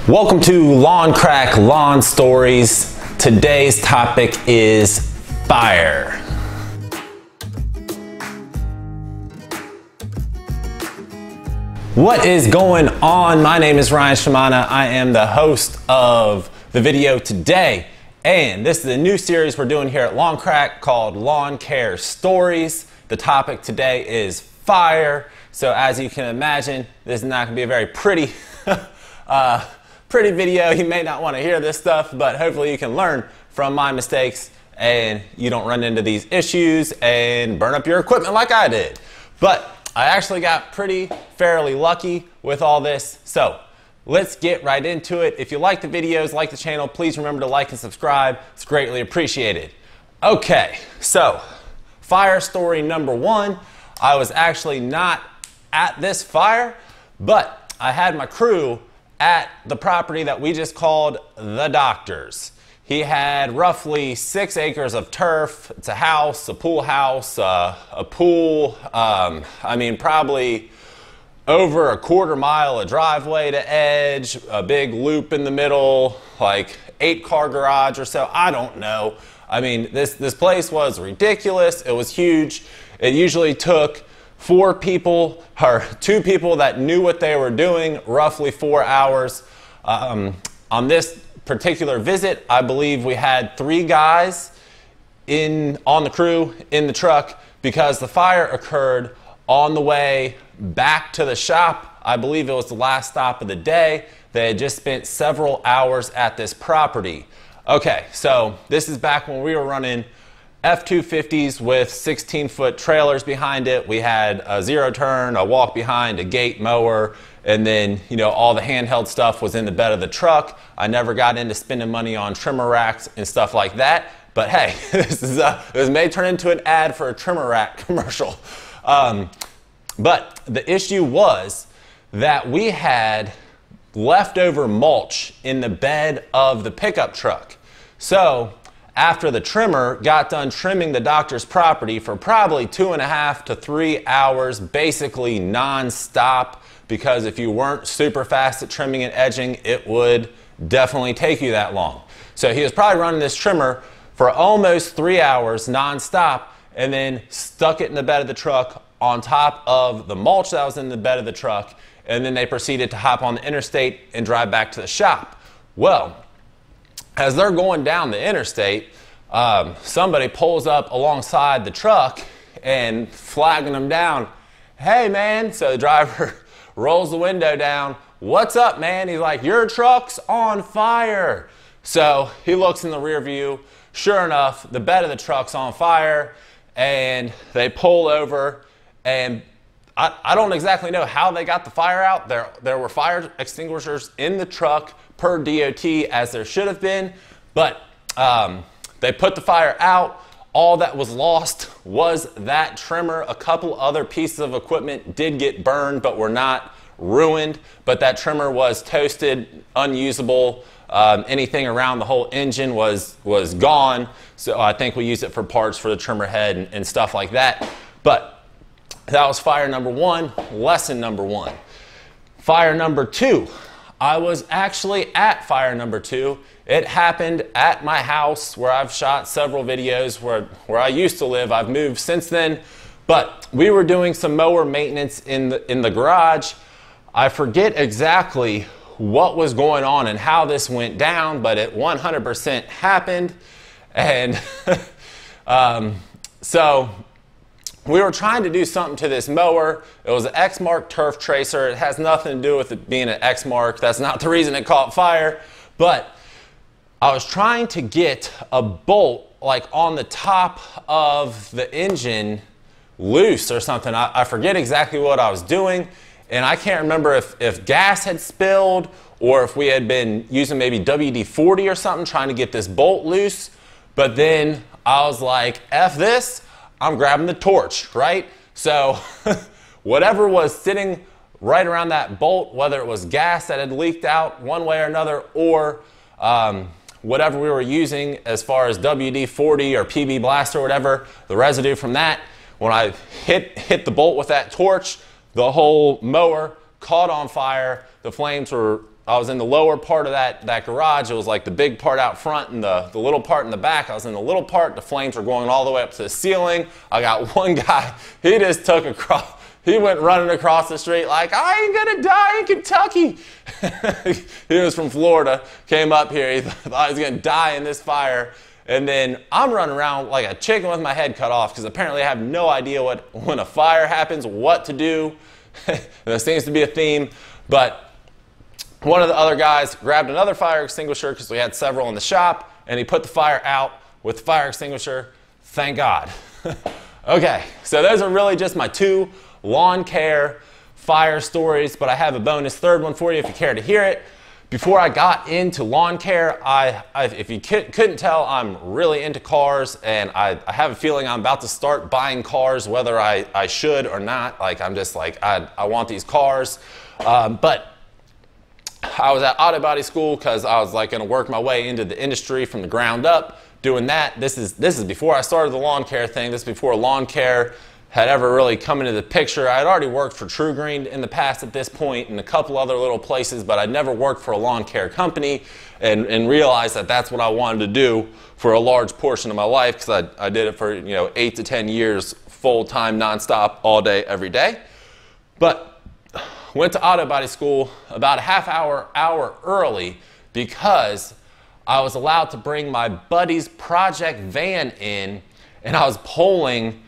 Welcome to LawnCrack Lawn Stories. Today's topic is fire. What is going on? My name is Ryan Shimana. I am the host of the video today. And this is a new series we're doing here at LawnCrack called Lawn Care Stories. The topic today is fire. So as you can imagine, this is not gonna be a very pretty video. You may not want to hear this stuff, but hopefully you can learn from my mistakes and you don't run into these issues and burn up your equipment like I did. But I actually got fairly lucky with all this. So let's get right into it. If you like the videos, like the channel, please remember to like and subscribe. It's greatly appreciated. Okay, so fire story number one. I was actually not at this fire, but I had my crew at the property that we just called the doctor's. He had roughly 6 acres of turf. It's a house, a pool house, a pool. I mean, probably over a quarter mile of driveway to edge, a big loop in the middle, like 8-car garage or so. I don't know. I mean, this place was ridiculous. It was huge. It usually took 4 people or 2 people that knew what they were doing, roughly 4 hours. On this particular visit, I believe we had 3 guys on the crew in the truck because the fire occurred on the way back to the shop. I believe it was the last stop of the day. They had just spent several hours at this property. Okay, so this is back when we were running F-250s with 16-foot trailers behind it. We had a 0-turn, a walk behind, a gate mower, and then, you know, all the handheld stuff was in the bed of the truck. I never got into spending money on trimmer racks and stuff like that. But hey, this may turn into an ad for a trimmer rack commercial. But the issue was that we had leftover mulch in the bed of the pickup truck. So after the trimmer got done trimming the doctor's property for probably 2.5 to 3 hours, basically non-stop, because if you weren't super fast at trimming and edging, it would definitely take you that long. So he was probably running this trimmer for almost 3 hours non-stop and then stuck it in the bed of the truck on top of the mulch that was in the bed of the truck, and then they proceeded to hop on the interstate and drive back to the shop. Well, as they're going down the interstate, somebody pulls up alongside the truck and flagging them down. Hey man, so the driver rolls the window down. What's up, man? He's like, your truck's on fire. So he looks in the rear view. Sure enough, the bed of the truck's on fire, and they pull over, and I don't exactly know how they got the fire out. There were fire extinguishers in the truck per DOT, as there should have been, but they put the fire out. All that was lost was that trimmer. A couple other pieces of equipment did get burned, but were not ruined, but that trimmer was toasted, unusable. Anything around the whole engine was gone, so I think we used it for parts for the trimmer head and stuff like that. But that was fire number 1, lesson number 1. Fire number 2. I was actually at fire number 2. It happened at my house where I've shot several videos where I used to live. I've moved since then, but we were doing some mower maintenance in the garage. I forget exactly what was going on and how this went down, but it 100% happened. And so we were trying to do something to this mower. It was an Exmark turf tracer. It has nothing to do with it being an Exmark. That's not the reason it caught fire. But I was trying to get a bolt like on the top of the engine loose or something. I forget exactly what I was doing. And I can't remember if gas had spilled or if we had been using maybe WD-40 or something trying to get this bolt loose. But then I was like, F this. I'm grabbing the torch, right? So whatever was sitting right around that bolt, whether it was gas that had leaked out one way or another, or whatever we were using as far as WD-40 or PB Blast or whatever, the residue from that, when I hit the bolt with that torch, the whole mower caught on fire. The flames were I was in the lower part of that garage. It was like the big part out front and the little part in the back. I was in the little part. The flames were going all the way up to the ceiling. I got one guy, he just took across, he went running across the street like, I ain't gonna die in Kentucky. He was from Florida, came up here, he thought he was gonna die in this fire. And then I'm running around like a chicken with my head cut off because apparently I have no idea when a fire happens, what to do. There seems to be a theme, but one of the other guys grabbed another fire extinguisher because we had several in the shop, and he put the fire out with the fire extinguisher. Thank God. Okay, so those are really just my 2 lawn care fire stories, but I have a bonus third one for you if you care to hear it. Before I got into lawn care, if you couldn't tell, I'm really into cars, and I have a feeling I'm about to start buying cars, whether I should or not. Like, I'm just like, I want these cars. But I was at auto body school because I was like going to work my way into the industry from the ground up, doing that. This is before I started the lawn care thing. This is before lawn care had ever really come into the picture. I had already worked for True Green in the past at this point and a couple other little places, but I'd never worked for a lawn care company and realized that that's what I wanted to do for a large portion of my life because I did it for 8 to 10 years, full-time, nonstop, all day, every day. But went to auto body school about a half hour early because I was allowed to bring my buddy's project van in, and I was pulling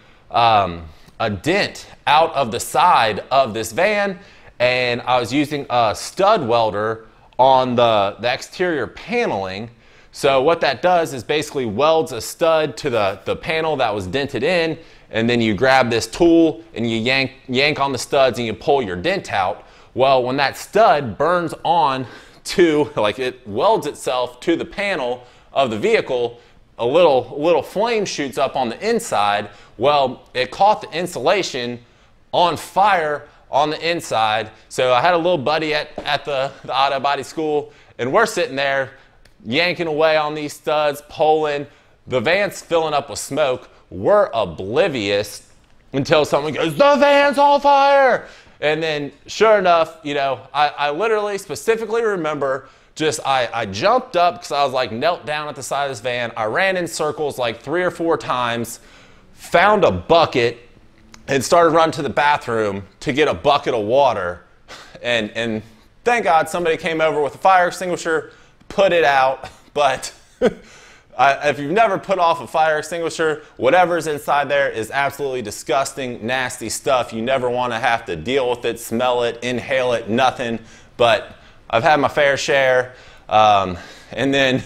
a dent out of the side of this van, and I was using a stud welder on the exterior paneling. So what that does is basically welds a stud to the panel that was dented in, and then you grab this tool and you yank on the studs and you pull your dent out. Well, when that stud burns on to, like, it welds itself to the panel of the vehicle, a little flame shoots up on the inside. Well, it caught the insulation on fire on the inside. So I had a little buddy at the auto body school, and we're sitting there yanking away on these studs, pulling. The van's filling up with smoke. We're oblivious until someone goes, "The van's on fire!" And then sure enough, I literally specifically remember I jumped up because I was like knelt down at the side of this van. I ran in circles like 3 or 4 times, found a bucket, and started running to the bathroom to get a bucket of water. And thank God somebody came over with a fire extinguisher, put it out. But if you've never put off a fire extinguisher, whatever's inside there is absolutely disgusting, nasty stuff. You never want to have to deal with it, smell it, inhale it, nothing. But I've had my fair share, and then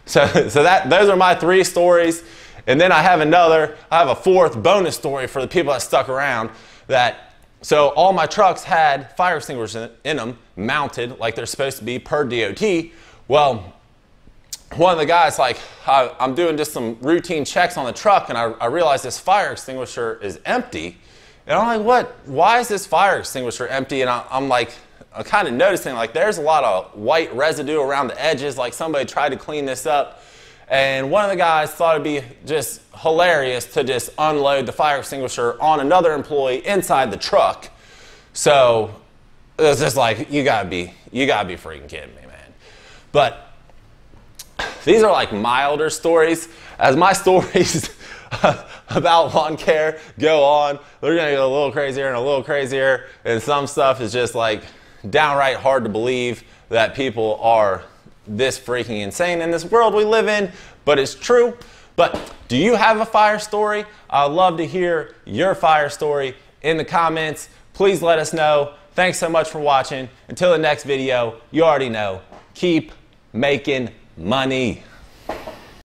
those are my 3 stories, and then I have a 4th bonus story for the people that stuck around. So all my trucks had fire extinguishers in them, mounted like they're supposed to be per DOT. Well, one of the guys, like, I'm doing just some routine checks on the truck, and I realized this fire extinguisher is empty, and I'm like, why is this fire extinguisher empty? And I'm kind of noticing, like, there's a lot of white residue around the edges, like somebody tried to clean this up. And one of the guys thought it'd be just hilarious to just unload the fire extinguisher on another employee inside the truck. So it was just like, you gotta be freaking kidding me, man. But these are like milder stories. As my stories about lawn care go on, they're gonna get a little crazier and a little crazier, and some stuff is just like downright hard to believe that people are this freaking insane in this world we live in, but it's true. But do you have a fire story? I'd love to hear your fire story in the comments. Please let us know. Thanks so much for watching. Until the next video, you already know, keep making money.